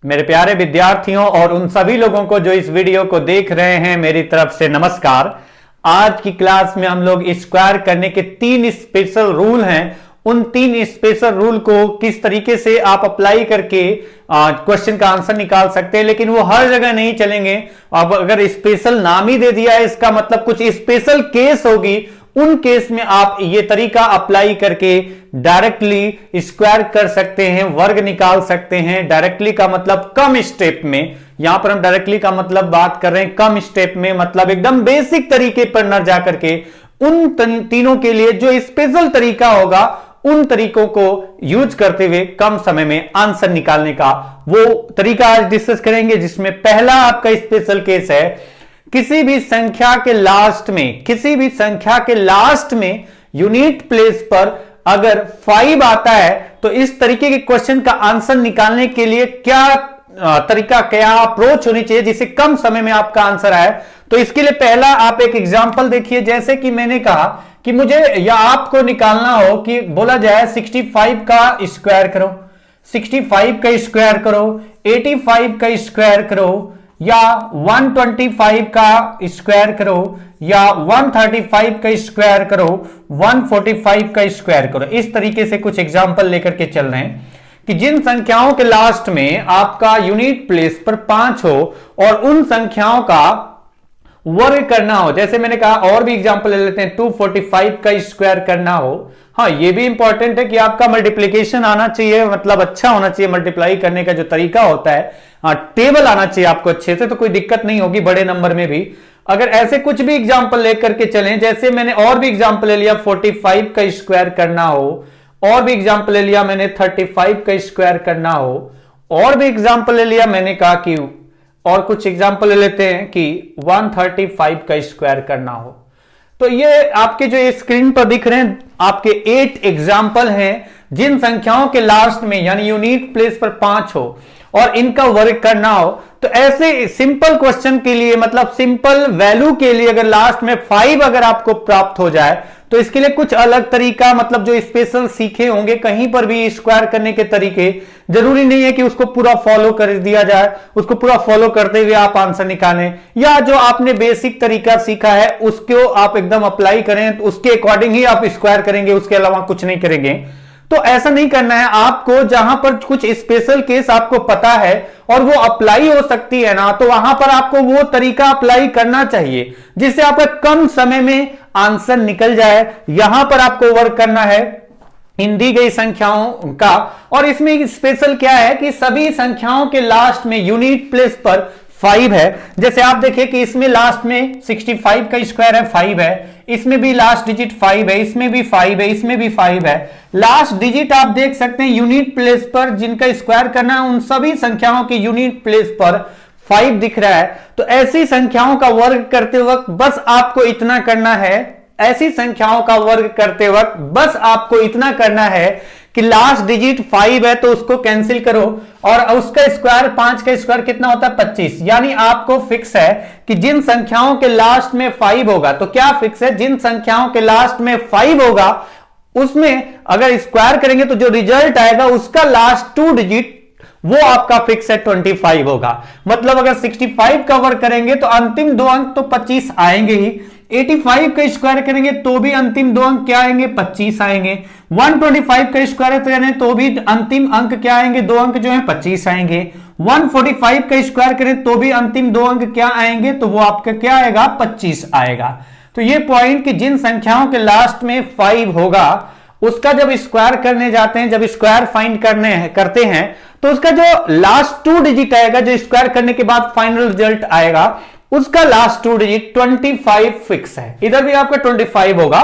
मेरे प्यारे विद्यार्थियों और उन सभी लोगों को जो इस वीडियो को देख रहे हैं, मेरी तरफ से नमस्कार। आज की क्लास में हम लोग स्क्वायर करने के 3 स्पेशल रूल हैं। उन 3 स्पेशल रूल को किस तरीके से आप अप्लाई करके क्वेश्चन का आंसर निकाल सकते हैं, लेकिन वो हर जगह नहीं चलेंगे। अब अगर स्पेशल नाम ही दे दिया है, इसका मतलब कुछ स्पेशल केस होगी। उन केस में आप ये तरीका अप्लाई करके डायरेक्टली स्क्वायर कर सकते हैं, वर्ग निकाल सकते हैं। डायरेक्टली का मतलब कम स्टेप में, यहां पर हम डायरेक्टली का मतलब बात कर रहे हैं कम स्टेप में, मतलब एकदम बेसिक तरीके पर न जाकर के उन तीनों के लिए जो स्पेशल तरीका होगा, उन तरीकों को यूज करते हुए कम समय में आंसर निकालने का वो तरीका आज डिस्कस करेंगे। जिसमें पहला आपका स्पेशल केस है, किसी भी संख्या के लास्ट में यूनिट प्लेस पर अगर 5 आता है, तो इस तरीके के क्वेश्चन का आंसर निकालने के लिए क्या तरीका, क्या अप्रोच होनी चाहिए जिससे कम समय में आपका आंसर आए। तो इसके लिए पहला आप एक एग्जांपल देखिए। जैसे कि मैंने कहा कि मुझे या आपको निकालना हो कि बोला जाए 65 का स्क्वायर करो, 65 का स्क्वायर करो, 85 का स्क्वायर करो, या 125 का स्क्वायर करो, या 135 का स्क्वायर करो, 145 का स्क्वायर करो। इस तरीके से कुछ एग्जांपल लेकर के चल रहे हैं कि जिन संख्याओं के लास्ट में आपका यूनिट प्लेस पर 5 हो और उन संख्याओं का वर्ग करना हो। जैसे मैंने कहा, और भी एग्जांपल ले लेते हैं, 245 का स्क्वायर करना हो। हाँ, ये भी इंपॉर्टेंट है कि आपका मल्टीप्लीकेशन आना चाहिए, मतलब अच्छा होना चाहिए। मल्टीप्लाई करने का जो तरीका होता है, हाँ, टेबल आना चाहिए आपको अच्छे से, तो कोई दिक्कत नहीं होगी बड़े नंबर में भी। अगर ऐसे कुछ भी एग्जांपल लेकर के चलें, जैसे मैंने और भी एग्जांपल ले लिया, 45 का स्क्वायर करना हो, और भी एग्जांपल ले लिया मैंने 35 का स्क्वायर करना हो, और भी एग्जांपल ले लिया मैंने कहा कि, और कुछ एग्जांपल ले लेते हैं कि 135 का स्क्वायर करना हो। तो ये आपके जो स्क्रीन पर दिख रहे हैं आपके 8 एग्जांपल हैं जिन संख्याओं के लास्ट में यानी यूनिट प्लेस पर 5 हो और इनका वर्ग करना हो। तो ऐसे सिंपल क्वेश्चन के लिए, मतलब सिंपल वैल्यू के लिए अगर लास्ट में 5 अगर आपको प्राप्त हो जाए, तो इसके लिए कुछ अलग तरीका, मतलब जो स्पेशल सीखे होंगे कहीं पर भी स्क्वायर करने के तरीके, जरूरी नहीं है कि उसको पूरा फॉलो कर दिया जाए, उसको पूरा फॉलो करते हुए आप आंसर निकालें, या जो आपने बेसिक तरीका सीखा है उसको आप एकदम अप्लाई करें, तो उसके अकॉर्डिंग ही आप स्क्वायर करेंगे, उसके अलावा कुछ नहीं करेंगे। तो ऐसा नहीं करना है आपको। जहां पर कुछ स्पेशल केस आपको पता है और वो अप्लाई हो सकती है ना, तो वहां पर आपको वो तरीका अप्लाई करना चाहिए जिससे आपका कम समय में आंसर निकल जाए। यहां पर आपको वर्क करना है इन दी गई संख्याओं का, और इसमें स्पेशल क्या है कि सभी संख्याओं के लास्ट में यूनिट प्लेस पर 5 है। जैसे आप देखिए कि इसमें लास्ट में 65 का स्क्वायर है, 5 है, इसमें भी लास्ट डिजिट 5 है, इसमें भी 5 है, इसमें भी 5 है। लास्ट डिजिट आप देख सकते हैं यूनिट प्लेस पर जिनका स्क्वायर करना है, उन सभी संख्याओं के यूनिट प्लेस पर 5 दिख रहा है। तो ऐसी संख्याओं का वर्ग करते वक्त बस आपको इतना करना है, ऐसी संख्याओं का वर्ग करते वक्त बस आपको इतना करना है कि लास्ट डिजिट 5 है तो उसको कैंसिल करो, और उसका स्क्वायर, 5 का स्क्वायर कितना होता है 25। यानी आपको फिक्स है कि जिन संख्याओं के लास्ट में 5 होगा, तो क्या फिक्स है, जिन संख्याओं के लास्ट में 5 होगा उसमें अगर स्क्वायर करेंगे तो जो रिजल्ट आएगा उसका लास्ट 2 डिजिट वो आपका फिक्स है 25 होगा। मतलब अगर 65 का वर्ग करेंगे तो अंतिम 2 अंक तो 25 आएंगे ही, 85 का स्क्वायर करेंगे तो भी अंतिम 2 अंक क्या आएंगे, 25 आएंगे। 125 का स्क्वायर करें तो भी अंतिम अंक क्या आएंगे, 2 अंक जो है 25 आएंगे। 145 का स्क्वायर करें तो भी अंतिम 2 अंक क्या आएंगे, तो वो आपका क्या आएगा, 25 आएगा। तो ये पॉइंट कि जिन संख्याओं के लास्ट में 5 होगा उसका जब स्क्वायर करने जाते हैं, जब स्क्वायर फाइंड करते हैं, तो उसका जो लास्ट 2 डिजिट आएगा, जो स्क्वायर करने के बाद फाइनल रिजल्ट आएगा, उसका लास्ट 2 डिजिट 25 फिक्स है। इधर भी आपका 25 होगा।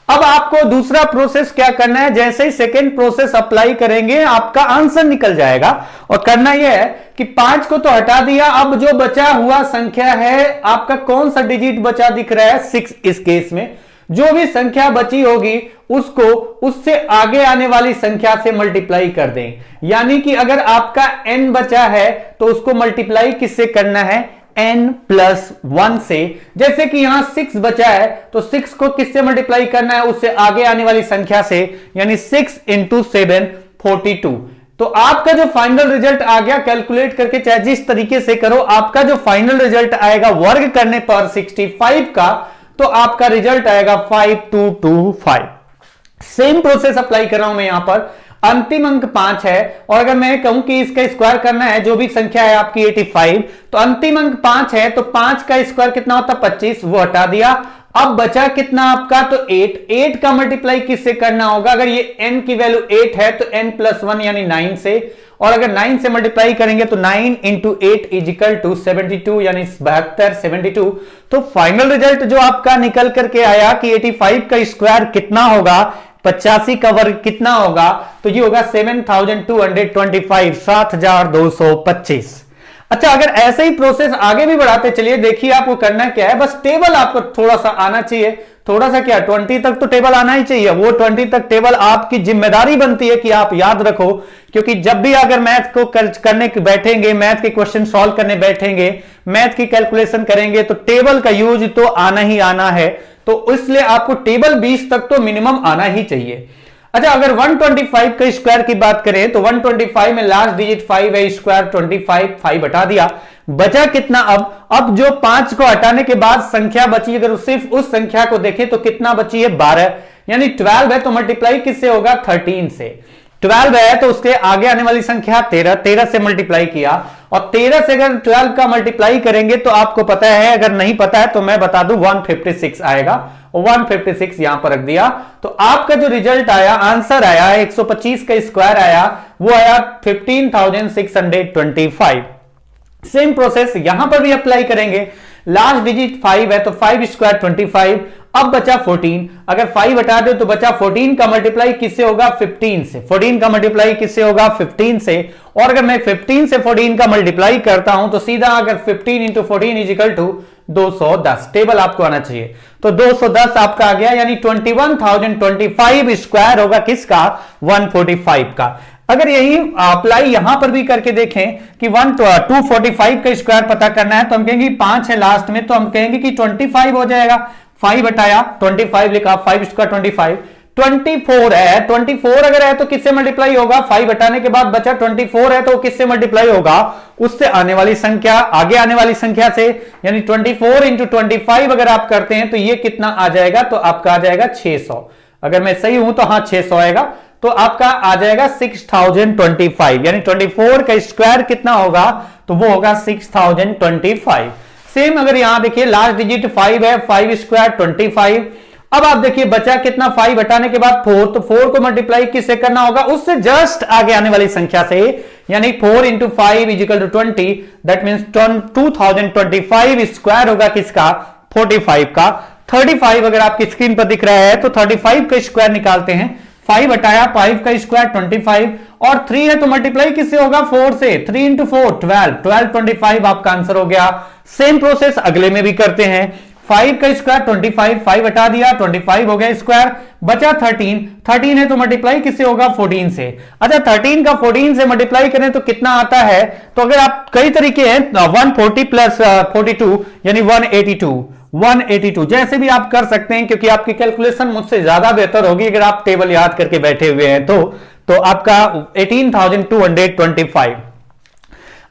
अब आपको दूसरा प्रोसेस क्या करना है, जैसे ही सेकेंड प्रोसेस अप्लाई करेंगे आपका आंसर निकल जाएगा। और करना यह है कि 5 को तो हटा दिया, अब जो बचा हुआ संख्या है आपका कौन सा डिजिट बचा दिख रहा है, 6। इस केस में जो भी संख्या बची होगी उसको उससे आगे आने वाली संख्या से मल्टीप्लाई कर दें। यानी कि अगर आपका n बचा है तो उसको मल्टीप्लाई किससे करना है, n+1 से। जैसे कि यहां 6 बचा है तो 6 को किससे मल्टीप्लाई करना है, उससे आगे आने वाली संख्या से, यानी 6 × 7 42। तो आपका जो फाइनल रिजल्ट आ गया, कैलकुलेट करके चाहे जिस तरीके से करो, आपका जो फाइनल रिजल्ट आएगा वर्ग करने पर 65 का, तो आपका रिजल्ट आएगा 5225। सेम प्रोसेस अप्लाई कर रहा हूं मैं यहां पर। अंतिम अंक 5 है और अगर मैं कहूं कि इसका स्क्वायर करना है, जो भी संख्या है आपकी 85, तो अंतिम अंक 5 है, तो 5 का स्क्वायर कितना होता है 25, वो हटा दिया। अब बचा कितना आपका, तो 8 का मल्टीप्लाई किससे करना होगा, अगर ये n की वैल्यू 8 है तो n + 1 यानी 9 से, और अगर 9 से मल्टीप्लाई करेंगे तो 9 × 8 = 72 यानी 72। तो फाइनल रिजल्ट जो आपका निकल करके आया कि 85 का स्क्वायर कितना होगा, 85 का वर्ग कितना होगा, तो ये होगा 7225, 7225। अच्छा, अगर ऐसे ही प्रोसेस आगे भी बढ़ाते चलिए, देखिए आपको करना क्या है, बस टेबल आपको थोड़ा सा आना चाहिए, थोड़ा सा क्या 20 तक तो टेबल आना ही चाहिए। वो 20 तक टेबल आपकी जिम्मेदारी बनती है कि आप याद रखो, क्योंकि जब भी अगर मैथ को करने बैठेंगे, मैथ के क्वेश्चन सॉल्व करने बैठेंगे, मैथ की कैलकुलेशन करेंगे, तो टेबल का यूज तो आना ही आना है। तो इसलिए आपको टेबल 20 तक तो मिनिमम आना ही चाहिए। अच्छा, अगर 125 का स्क्वायर की बात करें तो 125 में लास्ट डिजिट 5 है, स्क्वायर 25, 5 हटा दिया, बचा कितना अब जो 5 को हटाने के बाद संख्या बची, अगर सिर्फ उस संख्या को देखें तो कितना बची है 12, यानी 12 है, तो मल्टीप्लाई किससे होगा 13 से। 12 है तो उसके आगे आने वाली संख्या 13 से मल्टीप्लाई किया, और 13 से अगर 12 का मल्टीप्लाई करेंगे तो आपको पता है, अगर नहीं पता है तो मैं बता दूं 156 आएगा, और 156 यहां पर रख दिया। तो आपका जो रिजल्ट आया, आंसर आया 125 का स्क्वायर आया, वो आया 15,625। सेम प्रोसेस यहां पर भी अप्लाई करेंगे। लास्ट डिजिट 5 है तो 5 स्क्वायर 25, अब बचा 14, अगर 5 हटा दो तो बचा 14 का मल्टीप्लाई किससे होगा 15 से, 14 का मल्टीप्लाई किससे होगा 15 से, और अगर मैं 15 से 14 का मल्टीप्लाई करता हूं तो सीधा अगर 15 × 14 = 210, टेबल आपको आना चाहिए, तो 210 आपका आ गया, यानी 21,025 स्क्वायर होगा किसका 145 का। अगर यही अप्लाई यहां पर भी करके देखें कि 245 का स्क्वायर पता करना है, तो हम कहेंगे 5 है लास्ट में, तो हम कहेंगे कि 25 हो जाएगा, 5 हटाया 25 लिखा, 5 स्क्वायर 25, 24 है, 24 अगर है तो किससे मल्टीप्लाई होगा, 5 हटाने के बाद बचा 24 है तो किससे मल्टीप्लाई होगा, उससे आने वाली संख्या, आगे आने वाली संख्या से, यानी 24 × 25 अगर आप करते हैं तो ये कितना आ जाएगा, तो आपका आ जाएगा 600। अगर मैं सही हूं तो हाँ 600 आएगा, तो आपका आ जाएगा 6025, यानी 24 का स्क्वायर कितना होगा, तो वो होगा 6025। सेम अगर यहां देखिए लास्ट डिजिट 5 है, 5 स्क्वायर 25, अब आप देखिए बचा कितना, 5 हटाने के बाद 4, तो 4 को मल्टीप्लाई किससे करना होगा, उससे जस्ट आगे आने वाली संख्या से, यानी 4 × 5 = 20, दैट मींस 2025 स्क्वायर होगा किसका 45 का। 35 अगर आपकी स्क्रीन पर दिख रहा है तो 35 का स्क्वायर निकालते हैं, 5 हटाया 5 का स्क्वायर 25, और 3 है तो मल्टीप्लाई किससे होगा 4 से, 3 × 4 12 25 आपका आंसर हो गया। सेम प्रोसेस अगले में भी करते हैं, 5 का स्क्वायर 25, 5 हटा दिया 25 हो गया स्क्वायर, बचा 13 है तो मल्टीप्लाई किससे होगा 14 से। अच्छा, 13 का 14 से मल्टीप्लाई करें तो कितना आता है, तो अगर आप कई तरीके हैं, 140 + 42 यानी 182 जैसे भी आप कर सकते हैं, क्योंकि आपकी कैलकुलेशन मुझसे ज्यादा बेहतर होगी अगर आप टेबल याद करके बैठे हुए हैं तो आपका 18,225।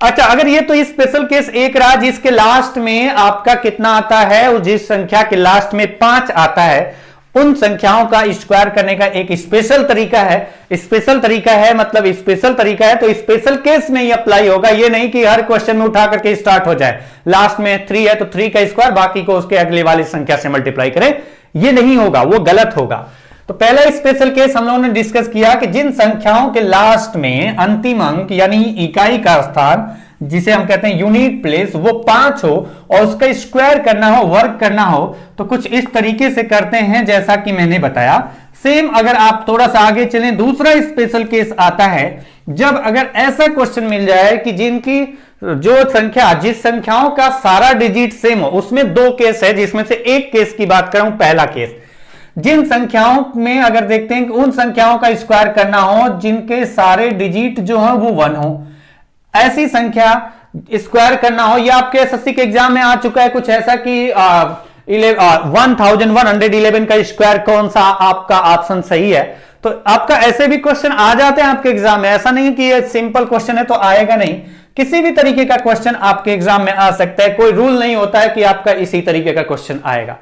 अच्छा, अगर ये तो स्पेशल केस एक रहा जिसके लास्ट में आपका कितना आता है, जिस संख्या के लास्ट में 5 आता है, उन संख्याओं का स्क्वायर करने का एक स्पेशल तरीका है। स्पेशल तरीका है मतलब स्पेशल तरीका है, तो स्पेशल केस में ही अप्लाई होगा। ये नहीं कि हर क्वेश्चन में उठा करके स्टार्ट हो जाए, लास्ट में 3 है तो 3 का स्क्वायर बाकी को उसके अगले वाली संख्या से मल्टीप्लाई करें, ये नहीं होगा, वो गलत होगा। तो पहला स्पेशल केस हम लोगों ने डिस्कस किया कि जिन संख्याओं के लास्ट में अंतिम अंक यानी इकाई का स्थान, जिसे हम कहते हैं यूनिट प्लेस, वो 5 हो और उसका स्क्वायर करना हो, वर्क करना हो, तो कुछ इस तरीके से करते हैं जैसा कि मैंने बताया। सेम अगर आप थोड़ा सा आगे चलें, दूसरा स्पेशल केस आता है जब अगर ऐसा क्वेश्चन मिल जाए कि जिनकी जो संख्या, जिस संख्याओं का सारा डिजिट सेम हो, उसमें 2 केस है, जिसमें से एक केस की बात करूं, पहला केस जिन संख्याओं में अगर देखते हैं कि उन संख्याओं का स्क्वायर करना हो जिनके सारे डिजिट जो है वो 1 हो, ऐसी संख्या स्क्वायर करना हो। या आपके एसएससी के एग्जाम में आ चुका है कुछ ऐसा कि 1111 का स्क्वायर कौन सा आपका ऑप्शन सही है, तो आपका ऐसे भी क्वेश्चन आ जाते हैं आपके एग्जाम में, ऐसा नहीं कि ये सिंपल क्वेश्चन है तो आएगा नहीं, किसी भी तरीके का क्वेश्चन आपके एग्जाम में आ सकता है, कोई रूल नहीं होता है कि आपका इसी तरीके का क्वेश्चन आएगा।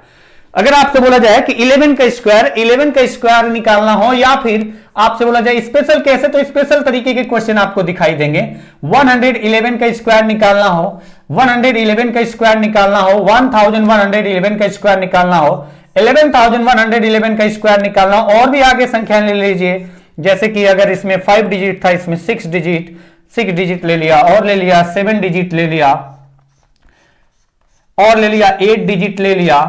अगर आपसे बोला जाए कि 11 का स्क्वायर निकालना हो, या फिर आपसे बोला जाए स्पेशल कैसे, तो स्पेशल तरीके के क्वेश्चन आपको दिखाई देंगे। 111 का स्क्वायर निकालना हो, 111 का स्क्वायर निकालना हो, 1111 का स्क्वायर निकालना हो, 11111 का स्क्वायर निकालना हो, और भी आगे संख्या ले लीजिए, जैसे कि अगर इसमें 5 डिजिट था, इसमें 6 डिजिट ले लिया, और ले लिया 7 डिजिट ले लिया, और ले लिया 8 डिजिट ले लिया,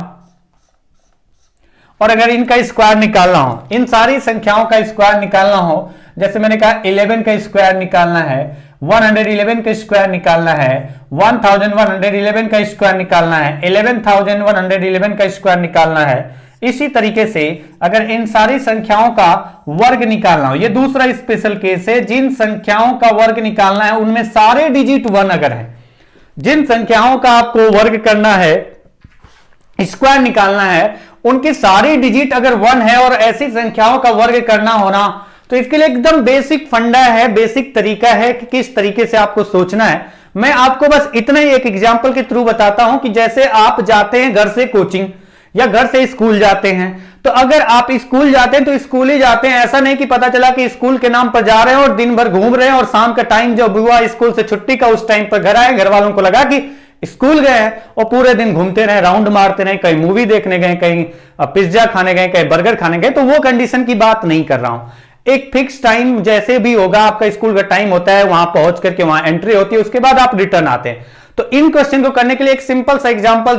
और अगर इनका स्क्वायर निकालना हो, इन सारी संख्याओं का स्क्वायर निकालना हो, जैसे मैंने कहा 11 का स्क्वायर निकालना है, 111 का स्क्वायर निकालना है, 1111 का स्क्वायर निकालना है, 11111 का स्क्वायर निकालना है। इसी तरीके से अगर इन सारी संख्याओं का वर्ग निकालना हो, ये दूसरा स्पेशल केस है, जिन संख्याओं का वर्ग निकालना है उनमें सारे डिजिट 1 अगर है, जिन संख्याओं का आपको वर्ग करना है, स्क्वायर निकालना है, उनकी सारी डिजिट अगर 1 है और ऐसी संख्याओं का वर्ग करना होना, तो इसके लिए एकदम बेसिक फंडा है, बेसिक तरीका है कि किस तरीके से आपको सोचना है। मैं आपको बस इतना ही एक एग्जांपल के थ्रू बताता हूं कि जैसे आप जाते हैं घर से कोचिंग या घर से स्कूल जाते हैं, तो अगर आप स्कूल जाते हैं तो स्कूल ही जाते हैं, ऐसा नहीं कि पता चला कि स्कूल के नाम पर जा रहे हैं और दिन भर घूम रहे हैं और शाम का टाइम जब हुआ स्कूल से छुट्टी का उस टाइम पर घर आए, घर वालों को लगा कि स्कूल गए हैं और पूरे दिन घूमते रहे, राउंड मारते रहे, कहीं मूवी देखने गए, कहीं पिज्जा खाने गए, कहीं बर्गर खाने गए, तो वो कंडीशन की बात नहीं कर रहा हूं। एक फिक्स टाइम जैसे भी होगा, आपका स्कूल का टाइम होता है, वहां पहुंच करके वहां एंट्री होती है, उसके बाद आप रिटर्न आते हैं। तो इन क्वेश्चन को करने के लिए एक सिंपल सा एग्जांपल,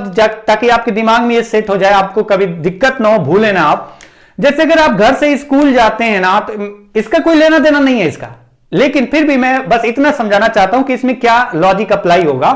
ताकि आपके दिमाग में ये सेट हो जाए, आपको कभी दिक्कत ना हो, भूले ना आप। जैसे अगर आप घर से स्कूल जाते हैं ना, तो इसका कोई लेना देना नहीं है इसका, लेकिन फिर भी मैं बस इतना समझाना चाहता हूं कि इसमें क्या लॉजिक अप्लाई होगा,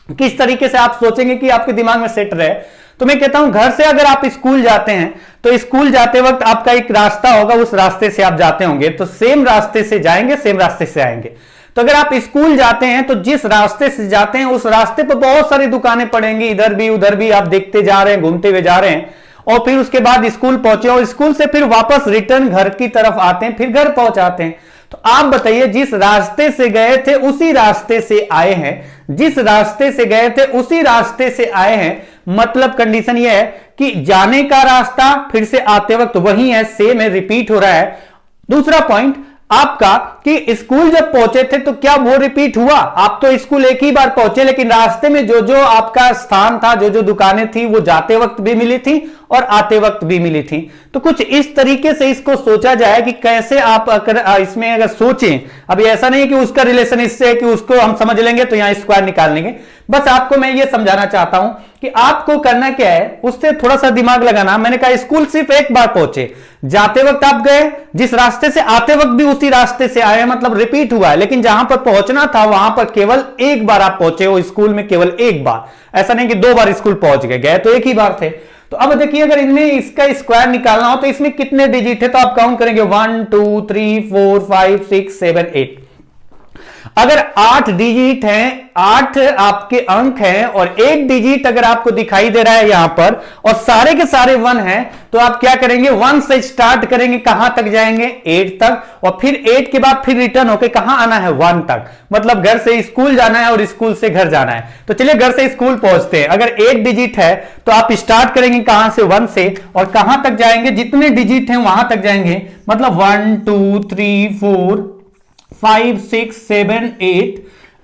किस तरीके से आप सोचेंगे कि आपके दिमाग में सेट रहे। तो मैं कहता हूं घर से अगर आप स्कूल जाते हैं तो स्कूल जाते वक्त आपका एक रास्ता होगा, उस रास्ते से आप जाते होंगे, तो सेम रास्ते से जाएंगे, सेम रास्ते से आएंगे। तो अगर आप स्कूल जाते हैं तो जिस रास्ते से जाते हैं उस रास्ते पर बहुत सारी दुकानें पड़ेंगी, इधर भी उधर भी, आप देखते जा रहे हैं, घूमते हुए जा रहे हैं, और फिर उसके बाद स्कूल पहुंचे और स्कूल से फिर वापस रिटर्न घर की तरफ आते हैं, फिर घर पहुंचाते हैं। तो आप बताइए, जिस रास्ते से गए थे उसी रास्ते से आए हैं, जिस रास्ते से गए थे उसी रास्ते से आए हैं, मतलब कंडीशन यह है कि जाने का रास्ता फिर से आते वक्त वही है, सेम है, रिपीट हो रहा है। दूसरा पॉइंट आपका कि स्कूल जब पहुंचे थे तो क्या वो रिपीट हुआ? आप तो स्कूल एक ही बार पहुंचे, लेकिन रास्ते में जो जो आपका स्थान था, जो जो दुकानें थी, वो जाते वक्त भी मिली थी और आते वक्त भी मिली थी। तो कुछ इस तरीके से इसको सोचा जाए कि कैसे आप इसमें अगर सोचें, अभी ऐसा नहीं है कि उसका रिलेशन इससे है कि उसको हम समझ लेंगे तो यहां स्क्वायर निकाल लेंगे। बस आपको मैं ये समझाना चाहता हूं कि आपको करना क्या है, उससे थोड़ा सा दिमाग लगाना। मैंने कहा स्कूल सिर्फ एक बार पहुंचे, जाते वक्त आप गए, जिस रास्ते से आते वक्त भी उसी रास्ते से आए, मतलब रिपीट हुआ है, लेकिन जहां पर पहुंचना था वहां पर केवल एक बार आप पहुंचे हो, स्कूल में केवल एक बार, ऐसा नहीं कि 2 बार स्कूल पहुंच गए तो एक ही बार थे। तो अब देखिए, अगर इनमें इसका स्क्वायर निकालना हो तो इसमें कितने डिजिट है, तो आप काउंट करेंगे 1 2 3 4 5 6 7 8। अगर 8 डिजिट हैं, 8 आपके अंक हैं, और एक डिजिट अगर आपको दिखाई दे रहा है यहां पर, और सारे के सारे 1 हैं, तो आप क्या करेंगे, 1 से स्टार्ट करेंगे, कहां तक जाएंगे, 8 तक, और फिर 8 के बाद फिर रिटर्न होकर कहां आना है, 1 तक। मतलब घर से स्कूल जाना है और स्कूल से घर जाना है। तो चलिए घर से स्कूल पहुंचते हैं। अगर 8 डिजिट है तो आप स्टार्ट करेंगे कहां से, 1 से, और कहां तक जाएंगे, जितने डिजिट हैं वहां तक जाएंगे। मतलब 1 2 3 4 5 6 7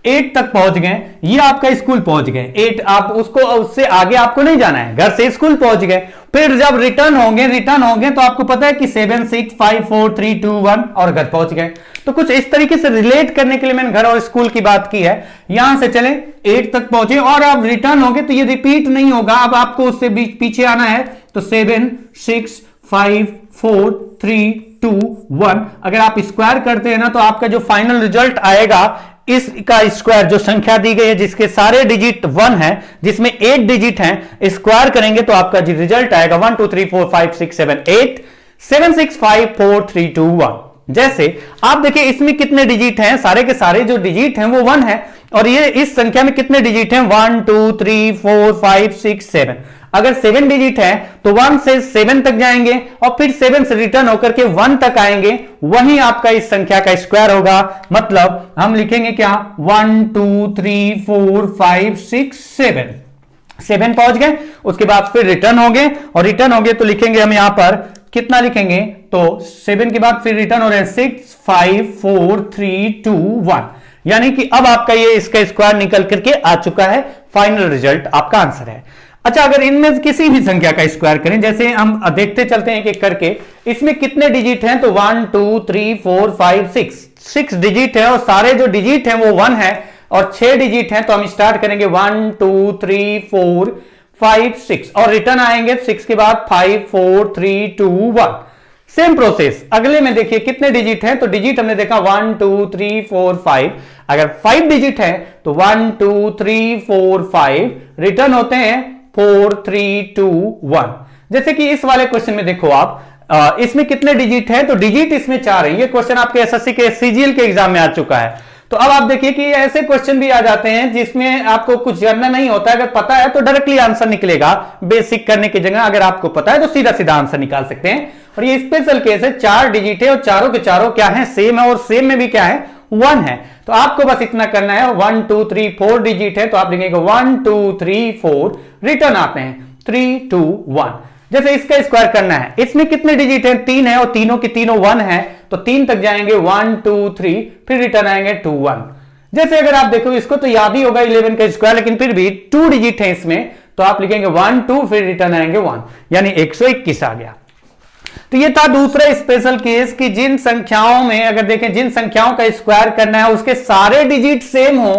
8 तक पहुंच गए, ये आपका स्कूल पहुंच गए। 8 आप उसको, उससे आगे आपको नहीं जाना है, घर से स्कूल पहुंच गए। फिर जब रिटर्न होंगे तो आपको पता है कि 7 6 5 4 3 2 1 और घर पहुंच गए। तो कुछ इस तरीके से रिलेट करने के लिए मैंने घर और स्कूल की बात की है। यहां से चले 8 तक पहुंचे और अब रिटर्न होंगे तो ये रिपीट नहीं होगा, अब आपको उससे पीछे आना है। तो 7 6 5 4 3 2 1 अगर आप स्क्वायर करते हैं ना, तो आपका जो फाइनल रिजल्ट आएगा, इसका स्क्वायर, जो संख्या दी गई है जिसके सारे डिजिट 1 है, जिसमें 8 डिजिट हैं, स्क्वायर करेंगे तो आपका जो रिजल्ट आएगा 1 2 3 4 5 6 7 8 7 6 5 4 3 2 1। जैसे आप देखिए इसमें कितने डिजिट हैं, सारे के सारे जो डिजिट हैं वो 1 है, और ये इस संख्या में कितने डिजिट हैं, 1 2 3 4 5 6 7। अगर 7 डिजिट है तो 1 से 7 तक जाएंगे और फिर 7 से रिटर्न होकर के 1 तक आएंगे, वही आपका इस संख्या का स्क्वायर होगा। मतलब हम लिखेंगे क्या, 1 2 3 4 5 6 7 पहुंच गए, उसके बाद फिर रिटर्न हो गए, और रिटर्न हो गए तो लिखेंगे हम यहां पर कितना लिखेंगे, तो 7 के बाद फिर रिटर्न हो रहे हैं 6 5 4 3 2 1, यानी कि अब आपका ये इसका स्क्वायर निकल करके आ चुका है। फाइनल रिजल्ट आपका आंसर है। अच्छा, अगर इनमें किसी भी संख्या का स्क्वायर करें, जैसे हम देखते चलते हैं एक करके, इसमें कितने डिजिट हैं, तो 1 2 3 4 5 6 डिजिट है, और सारे जो डिजिट हैं वो 1 है, और 6 डिजिट हैं, तो हम स्टार्ट करेंगे 1 2 3 4 5 6 और रिटर्न आएंगे 6 के बाद 5 4 3 2 1। सेम प्रोसेस अगले में देखिए कितने डिजिट हैं, तो डिजिट हमने देखा 1 2 3 4 5, अगर 5 डिजिट है तो 1 2 3 4 5, रिटर्न होते हैं 4 3 2 1। जैसे कि इस वाले क्वेश्चन में देखो आप, इसमें कितने डिजिट हैं, तो डिजिट इसमें 4 है। ये क्वेश्चन आपके एसएससी के सीजीएल के एग्जाम में आ चुका है। तो अब आप देखिए कि ऐसे क्वेश्चन भी आ जाते हैं जिसमें आपको कुछ जानना नहीं होता है, अगर पता है तो डायरेक्टली आंसर निकलेगा, बेसिक करने की जगह अगर आपको पता है तो सीधा सीधा आंसर निकाल सकते हैं। और ये स्पेशल केस है, 4 डिजिट है और चारों के चारों क्या है, सेम है, और सेम में भी क्या है, 1 है। तो आपको बस इतना करना है, 1 2 3 4 डिजिट है तो आप लिखेंगे 1 2 3 4, रिटर्न आते हैं 3 2 1। जैसे इसका स्क्वायर करना है, इसमें कितने डिजिट हैं, 3 है, और तीनों की तीनों 1 है, तो 3 तक जाएंगे 1 2 3, फिर रिटर्न आएंगे 2 1। जैसे अगर आप देखो इसको तो याद ही होगा 11 का स्क्वायर, लेकिन फिर भी 2 डिजिट है इसमें, तो आप लिखेंगे 1 2, फिर रिटर्न आएंगे 1, यानी 121 आ गया। तो ये था दूसरा स्पेशल केस कि जिन संख्याओं में अगर देखें, जिन संख्याओं का स्क्वायर करना है उसके सारे डिजिट सेम हो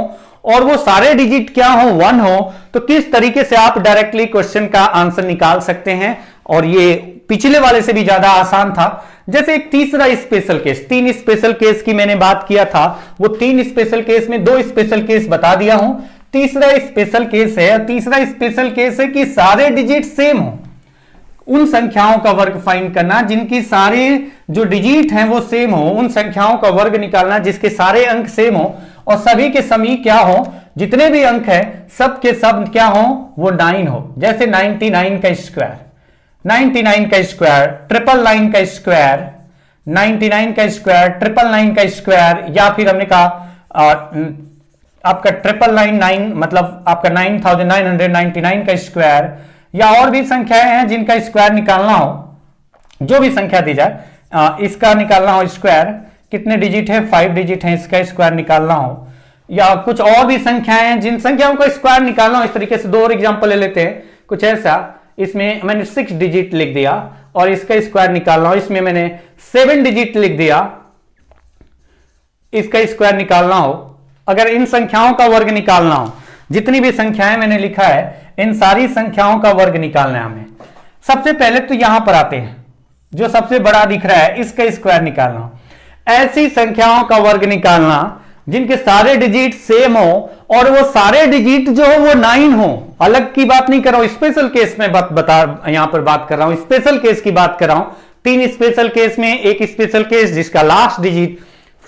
और वो सारे डिजिट क्या हो, 1 हो, तो किस तरीके से आप डायरेक्टली क्वेश्चन का आंसर निकाल सकते हैं। और ये पिछले वाले से भी ज्यादा आसान था। जैसे एक तीसरा स्पेशल केस, 3 स्पेशल केस की मैंने बात किया था, वो 3 स्पेशल केस में 2 स्पेशल केस बता दिया हूं। तीसरा स्पेशल केस है, तीसरा स्पेशल केस है कि सारे डिजिट सेम हो, उन संख्याओं का वर्ग फाइंड करना जिनकी सारे जो डिजिट हैं वो सेम हो, उन संख्याओं का वर्ग निकालना जिसके सारे अंक सेम हो और सभी के सभी क्या हो, जितने भी अंक है सब के सब क्या हो, वो 9 हो। जैसे 99 का स्क्वायर, 99 का स्क्वायर, 999 का स्क्वायर, 99 का स्क्वायर, 999 का स्क्वायर, या फिर हमने कहा आपका 999 मतलब आपका 9999 का स्क्वायर, या और भी संख्याएं हैं जिनका स्क्वायर निकालना हो, जो भी संख्या दी जाए, इसका निकालना हो स्क्वायर, कितने डिजिट है, 5 डिजिट है, इसका स्क्वायर निकालना हो, या कुछ और भी संख्याएं हैं जिन संख्याओं का स्क्वायर निकालना हो। इस तरीके से 2 और एग्जांपल ले लेते हैं। कुछ ऐसा, इसमें मैंने 6 डिजिट लिख दिया और इसका स्क्वायर निकालना हो, इसमें मैंने 7 डिजिट लिख दिया, इसका स्क्वायर निकालना हो। अगर इन संख्याओं का वर्ग निकालना हो, जितनी भी संख्याएं मैंने लिखा है इन सारी संख्याओं का वर्ग निकालना है हमें। सबसे पहले तो यहां पर आते हैं, जो सबसे बड़ा दिख रहा है इसका स्क्वायर निकालना हो। ऐसी संख्याओं का वर्ग निकालना जिनके सारे डिजिट सेम हो और वो सारे डिजिट जो हो वो 9 हो। अलग की बात नहीं कर रहा हूं, स्पेशल केस में यहां पर बात कर रहा हूं, स्पेशल केस की बात कर रहा हूं। 3 स्पेशल केस में एक स्पेशल केस जिसका लास्ट डिजिट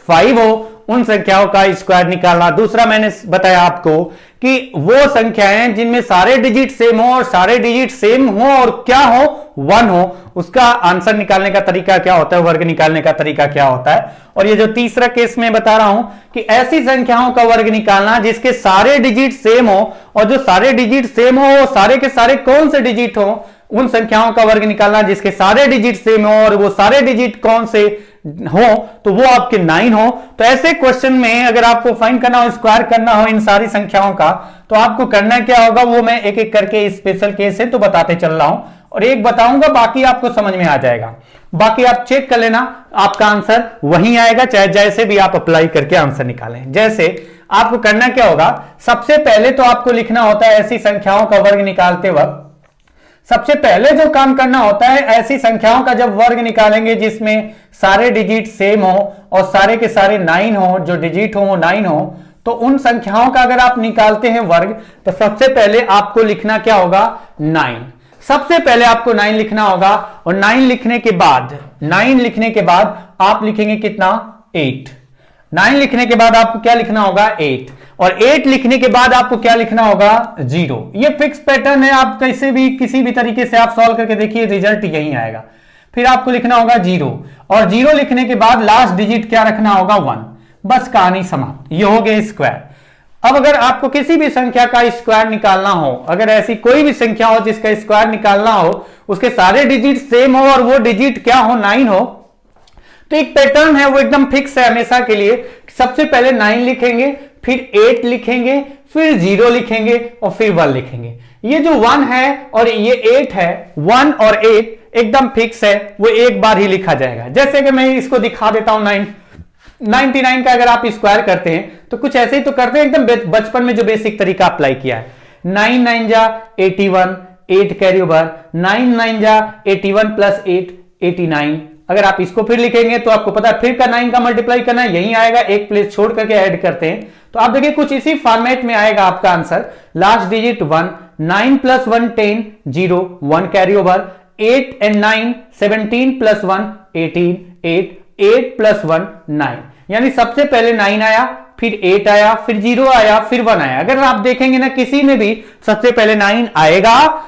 5 हो, उन संख्याओं का स्क्वायर निकालना। दूसरा मैंने बताया आपको कि वो संख्याएं जिनमें सारे डिजिट सेम हो और सारे डिजिट सेम हो और क्या हो, 1 हो, उसका आंसर निकालने का तरीका क्या होता है, वर्ग निकालने का तरीका क्या होता है। और ये जो तीसरा केस में बता रहा हूं कि ऐसी संख्याओं का वर्ग निकालना जिसके सारे डिजिट सेम हो, और जो सारे डिजिट सेम हो सारे के सारे कौन से डिजिट हो, उन संख्याओं का वर्ग निकालना जिसके सारे डिजिट सेम हो और वो सारे डिजिट कौन से हो, तो वो आपके 9 हो। तो ऐसे क्वेश्चन में अगर आपको फाइंड करना हो, स्क्वायर करना हो इन सारी संख्याओं का, तो आपको करना क्या होगा वो मैं एक एक करके स्पेशल केस है तो बताते चल रहा हूं, और एक बताऊंगा, बाकी आपको समझ में आ जाएगा। बाकी आप चेक कर लेना, आपका आंसर वही आएगा, चाहे जैसे भी आप अप्लाई करके आंसर निकालें। जैसे आपको करना क्या होगा, सबसे पहले तो आपको लिखना होता है ऐसी संख्याओं का वर्ग निकालते वक्त, सबसे पहले जो काम करना होता है ऐसी संख्याओं का जब वर्ग निकालेंगे जिसमें सारे डिजिट सेम हो और सारे के सारे 9 हो, जो डिजिट हो वो 9 हो, तो उन संख्याओं का अगर आप निकालते हैं वर्ग, तो सबसे पहले आपको लिखना क्या होगा, 9। सबसे पहले आपको 9 लिखना होगा, और 9 लिखने के बाद आप लिखेंगे कितना, 8। 9 लिखने के बाद आपको क्या लिखना होगा, 8। और 8 लिखने के बाद आपको क्या लिखना होगा 0। ये फिक्स पैटर्न है, आप कैसे भी किसी भी तरीके से आप सॉल्व करके देखिए रिजल्ट यही आएगा। फिर आपको लिखना होगा 0 और 0 लिखने के बाद लास्ट डिजिट क्या रखना होगा 1। बस कहानी समाप्त, ये हो गया स्क्वायर। अब अगर आपको किसी भी संख्या का स्क्वायर निकालना हो, अगर ऐसी कोई भी संख्या हो जिसका स्क्वायर निकालना हो, उसके सारे डिजिट सेम हो और वो डिजिट क्या हो 9 हो, तो एक पैटर्न है वो एकदम फिक्स है हमेशा के लिए। सबसे पहले 9 लिखेंगे, फिर 8 लिखेंगे, फिर 0 लिखेंगे और फिर 1 लिखेंगे। ये जो 1 है और ये 8 है, 1 और 8 एकदम फिक्स है, वो एक बार ही लिखा जाएगा। जैसे कि मैं इसको दिखा देता हूं 99 का अगर आप स्क्वायर करते हैं तो कुछ ऐसे ही तो करते हैं, एकदम बचपन में जो बेसिक तरीका अप्लाई किया है। 9 9 जा 81, 8 कैरी ओवर, 9 9 जा 81 प्लस 8 89। अगर आप इसको फिर लिखेंगे तो आपको पता है फिर का 9 का मल्टीप्लाई करना है, यही आएगा, एक प्लेस छोड़ करके ऐड करते हैं तो आप देखिए कुछ इसी फॉर्मेट में आएगा आपका answer. Last digit 1, 9 plus 1 10, 0 1 carry over, 8 and 9 17 plus 1 18, 8 8 plus 1 9। यानी सबसे पहले 9 आया, फिर 8 आया, फिर 0 आया, फिर 1 आया। अगर आप देखेंगे ना किसी में भी सबसे पहले 9 आएगा,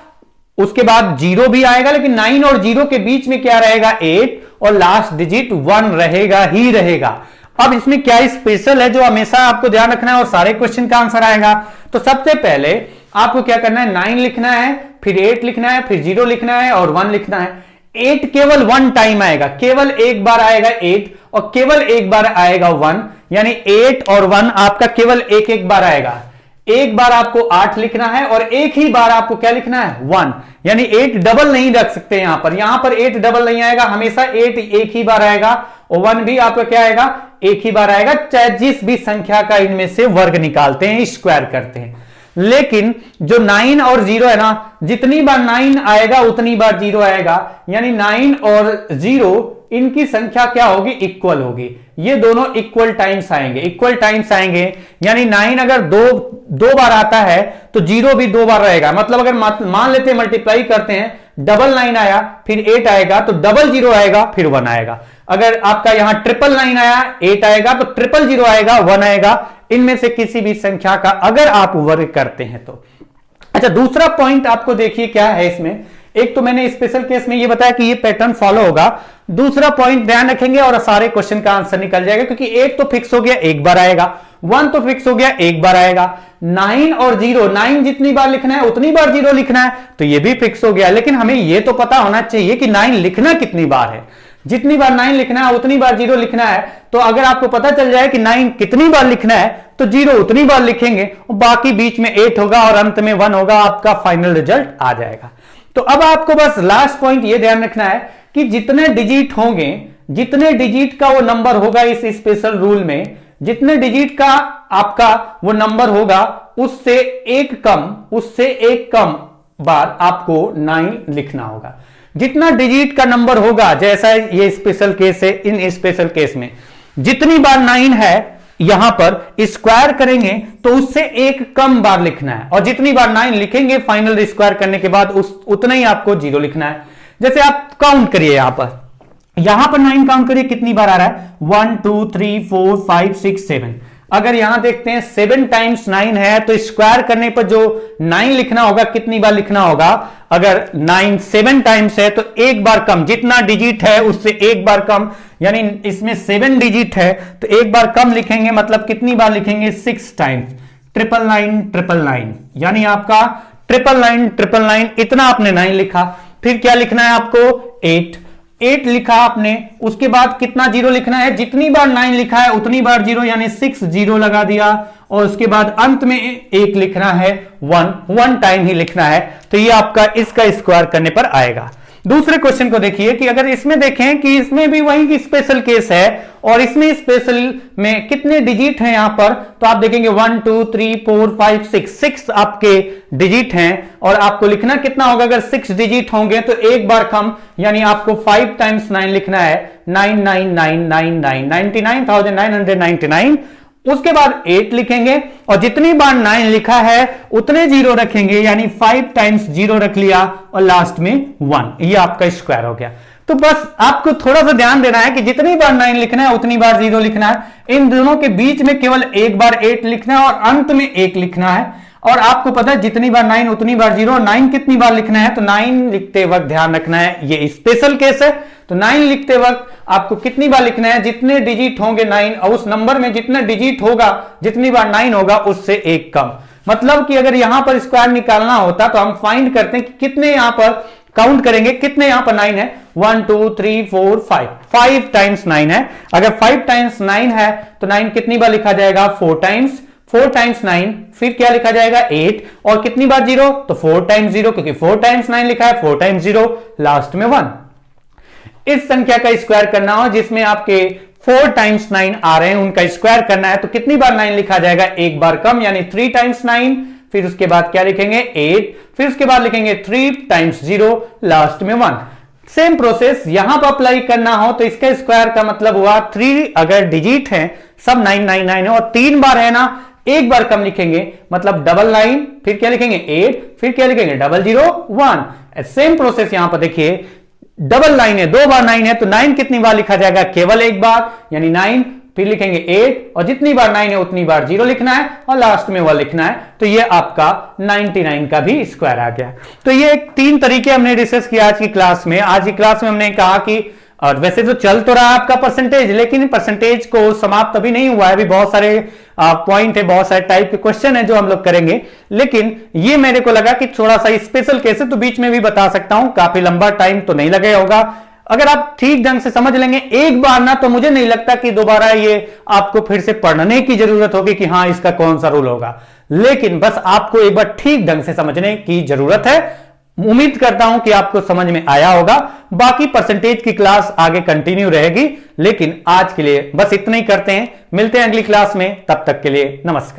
उसके बाद 0 भी आएगा, लेकिन 9 और 0 के बीच में क्या रहेगा 8 और लास्ट डिजिट 1 रहेगा ही रहेगा। अब इसमें क्या स्पेशल है जो हमेशा आपको ध्यान रखना है और सारे क्वेश्चन का आंसर आएगा। तो सबसे पहले आपको क्या करना है 9 लिखना है, फिर 8 लिखना है, फिर 0 लिखना है और 1 लिखना है। 8 केवल 1 टाइम आएगा, केवल एक बार आएगा 8 और केवल एक बार आएगा 1, यानी 8 और 1 आपका केवल एक एक बार आएगा। एक बार आपको 8 लिखना है और एक ही बार आपको क्या लिखना है 1, यानी 8 डबल नहीं रख सकते यहां पर 8 डबल नहीं आएगा, हमेशा 8 एक ही बार आएगा और 1 भी आपका क्या आएगा एक ही बार आएगा, चाहे जिस भी संख्या का इनमें से वर्ग निकालते हैं स्क्वायर करते हैं। लेकिन जो 9 और 0 है ना, जितनी बार 9 आएगा उतनी बार 0 आएगा, यानी 9 और 0 इनकी संख्या क्या होगी इक्वल होगी। ये दोनों इक्वल टाइम्स आएंगे, यानी 9 अगर दो बार आता है तो 0 भी 2 बार रहेगा। मतलब अगर मान लेते हैं मल्टीप्लाई करते हैं, डबल 9 आया फिर 8 आएगा तो डबल 0 आएगा फिर 1 आएगा। अगर आपका यहां 999 आया 8 आएगा तो 000 आएगा 1 आएगा। इनमें से किसी भी संख्या का अगर आप वर्ग करते हैं तो। अच्छा, दूसरा पॉइंट आपको देखिए क्या है इसमें। एक तो मैंने स्पेशल केस में ये बताया कि ये पैटर्न फॉलो होगा, दूसरा पॉइंट ध्यान रखेंगे और सारे क्वेश्चन का आंसर निकल जाएगा, क्योंकि 8 तो फिक्स हो गया एक बार आएगा, 1 तो फिक्स हो गया एक बार आएगा। 9 और 0, 9 जितनी बार लिखना है उतनी बार 0 लिखना है, तो ये भी फिक्स हो गया। लेकिन हमें ये तो पता होना चाहिए कि 9 लिखना कितनी बार है। जितनी बार 9 लिखना है उतनी बार 0 लिखना है। तो अगर आपको पता चल जाए कि 9 कितनी बार लिखना है तो 0 उतनी बार लिखेंगे और बाकी बीच में 8 होगा और अंत में 1 होगा, आपका फाइनल रिजल्ट आ जाएगा। तो अब आपको बस लास्ट पॉइंट ये ध्यान रखना है कि जितने डिजिट होंगे, जितने डिजिट का वो नंबर होगा इस स्पेशल रूल में, जितने डिजिट का आपका वो नंबर होगा उससे एक कम बार आपको 9 लिखना होगा। जितना डिजिट का नंबर होगा, जैसा ये स्पेशल केस है, इन स्पेशल केस में जितनी बार 9 है यहां पर स्क्वायर करेंगे तो उससे एक कम बार लिखना है, और जितनी बार 9 लिखेंगे फाइनल स्क्वायर करने के बाद उतना ही आपको 0 लिखना है। जैसे आप काउंट करिए, यहां पर 9 काउंट करिए कितनी बार आ रहा है 1 2 3 4 5 6 7। अगर यहां देखते हैं 7 टाइम्स 9 है तो स्क्वायर करने पर जो 9 लिखना होगा कितनी बार लिखना होगा। अगर 9 7 टाइम्स है तो एक बार कम, जितना डिजिट है उससे एक बार कम, यानी इसमें 7 डिजिट है तो एक बार कम लिखेंगे, मतलब कितनी बार लिखेंगे 6 टाइम्स 999, यानी आपका 999 इतना आपने 9 लिखा। फिर क्या लिखना है आपको 8 लिखा आपने, उसके बाद कितना 0 लिखना है, जितनी बार 9 लिखा है उतनी बार 0, यानी 6 0 लगा दिया, और उसके बाद अंत में 1 लिखना है, 1 टाइम ही लिखना है। तो ये आपका इसका स्क्वायर करने पर आएगा। दूसरे क्वेश्चन को देखिए कि अगर इसमें देखें कि इसमें भी वही की स्पेशल केस है और इसमें स्पेशल में कितने डिजिट हैं यहां पर, तो आप देखेंगे 1 2 3 4 5 6 आपके डिजिट हैं, और आपको लिखना कितना होगा, अगर 6 डिजिट होंगे तो एक बार कम, यानी आपको 5 टाइम्स 9 लिखना है, 99,999। उसके बाद 8 लिखेंगे और जितनी बार 9 लिखा है उतने 0 रखेंगे, यानी 5 टाइम्स 0 रख लिया और लास्ट में 1, ये आपका स्क्वायर हो गया। तो बस आपको थोड़ा सा ध्यान देना है कि जितनी बार 9 लिखना है उतनी बार 0 लिखना है। इन दोनों के बीच में केवल एक बार 8 लिखना है और अंत में 1 लिखना है। और आपको पता है जितनी बार 9 उतनी बार 0, और 9 कितनी बार लिखना है, तो 9 लिखते वक्त ध्यान रखना है, ये स्पेशल केस है। तो 9 लिखते वक्त आपको कितनी बार लिखना है, जितने डिजिट होंगे 9 और उस नंबर में जितना डिजिट होगा, जितनी बार 9 होगा उससे एक कम। मतलब कि अगर यहां पर स्क्वायर निकालना होता तो हम फाइंड करते हैं कि कितने यहां पर काउंट करेंगे, कितने यहां पर 9 है, 1 2 3 4 5 टाइम्स 9 है। अगर 5 टाइम्स 9 है तो 9 कितनी बार लिखा जाएगा, 4 टाइम्स 9, फिर क्या लिखा जाएगा 8, और कितनी बार 0, तो 4 टाइम्स 0, क्योंकि 4 टाइम्स 9 लिखा है, 4 टाइम्स 0, लास्ट में 1। इस संख्या का स्क्वायर करना हो जिसमें आपके 4 टाइम्स 9 आ रहे हैं, उनका स्क्वायर करना है, तो कितनी बार 9 लिखा जाएगा, एक बार कम, यानी 3 टाइम्स 9, फिर उसके बाद क्या लिखेंगे 8, फिर उसके बाद लिखेंगे 3 टाइम्स 0, लास्ट में 1। सेम प्रोसेस यहां पर अप्लाई करना हो तो इसका स्क्वायर का मतलब हुआ 3 अगर डिजिट है सब 999 है और 3 बार है ना, एक बार कम लिखेंगे, मतलब 99, फिर क्या लिखेंगे 8, फिर क्या लिखेंगे 001। सेम प्रोसेस यहां पर देखिए, डबल 9 है, 2 बार 9 है, तो 9 कितनी बार लिखा जाएगा, केवल एक बार, यानी 9, फिर लिखेंगे 8, और जितनी बार 9 है उतनी बार 0 लिखना है और लास्ट में 1 लिखना है। तो ये आपका 99 का भी स्क्वायर आ गया। तो ये 3 तरीके हमने डिस्कस किया आज की क्लास में। आज की क्लास में हमने कहा कि, और वैसे तो चल तो रहा है आपका परसेंटेज, लेकिन परसेंटेज को समाप्त अभी नहीं हुआ है, अभी बहुत सारे पॉइंट है, बहुत सारे टाइप के क्वेश्चन है जो हम लोग करेंगे। लेकिन ये मेरे को लगा कि थोड़ा सा स्पेशल केस है तो बीच में भी बता सकता हूं, काफी लंबा टाइम तो नहीं लगेगा होगा। अगर आप ठीक ढंग से समझ लेंगे एक बार ना, तो मुझे नहीं लगता कि दोबारा ये आपको फिर से पढ़ने की जरूरत होगी कि हाँ इसका कौन सा रूल होगा, लेकिन बस आपको एक बार ठीक ढंग से समझने की जरूरत है। उम्मीद करता हूं कि आपको समझ में आया होगा। बाकी परसेंटेज की क्लास आगे कंटिन्यू रहेगी, लेकिन आज के लिए बस इतना ही करते हैं। मिलते हैं अगली क्लास में, तब तक के लिए नमस्कार।